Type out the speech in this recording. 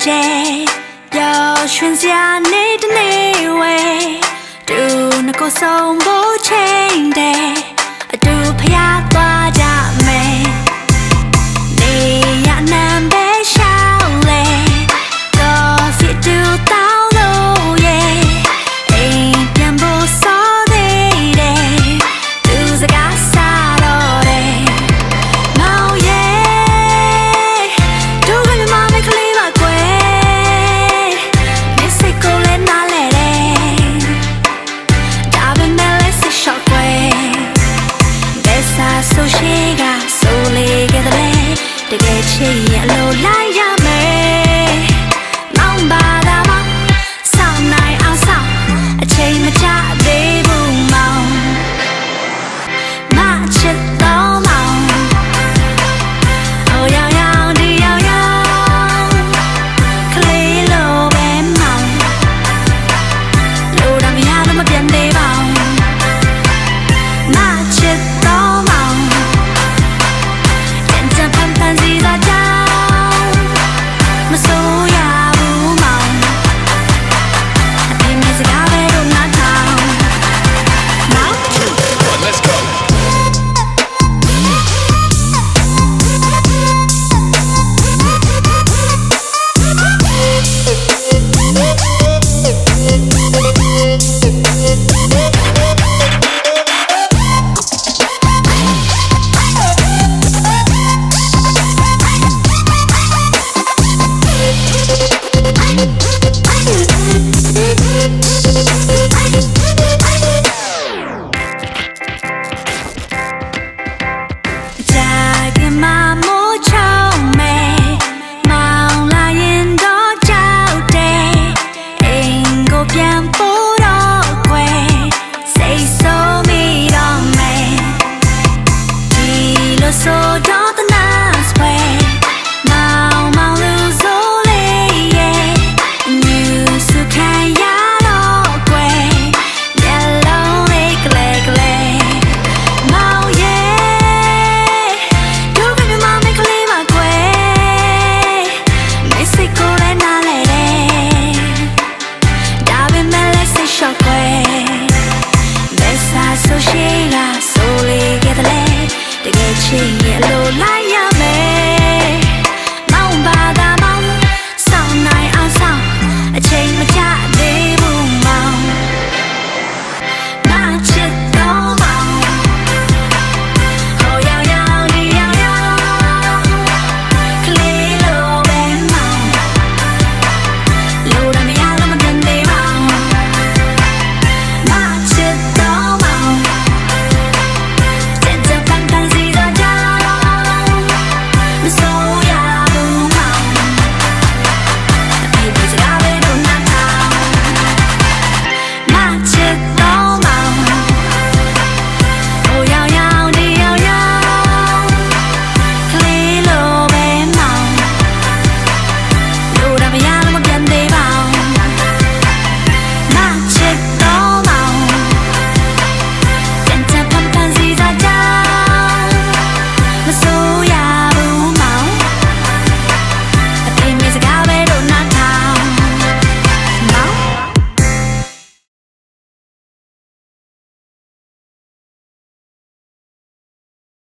day ပျော်ရွှင်စရာနေ့တစ်နေ့ဝဲတူနှကိုဆုံးဖို့ချိန်တဲ့အတူဖျားသွားကြမယ်နေရနံပဲရှောင်းလေတော့စီတူတောင်းလို့ရဲ့အိမ်ပြန်ဖို့စောသေးတယ်သူစကားစားတော့တယ်မောင်ရဲ့ဒုက္ခမြမမဲ့ကလေးပါကွယ်မစ်စိတ်ကိုလည်းနားလဲတယ်ဒါပေမဲ့လည်းစိတ်ရှော့ကွယ်ဘယ်စာဆိုရှိကဆိုလေးကတဲ့တကယ်ချစ်ရင်အလိုလိုက်ရမယ်မောင်ပါတာမောင်ဆောင်နိုင်အောင်ဆောင်အချိန်မကျသေးဘူးမောင်မချစ်တော့မောင်Oh young youngဒီyoung young ကလေးလိုပဲမောင်လိုတော့မရတော့မပြန်သေးပါဘူးမချစ်တော့မောင်ပြန်ချမ်းဖန်ဖန်စီသာကြောင်းမစိုးရဘူးမောင်အပြင်းမဲ့စကားပဲတော့နားထောင်မောင် Let's go. So don't the nice way Mao Mao lose all yeah You so can ya no way Yellow lake Mao yeah Do give me mom make leave my way Mexico le na le Da be me le se shock way Besa so she la so le get the leg to get you yellow light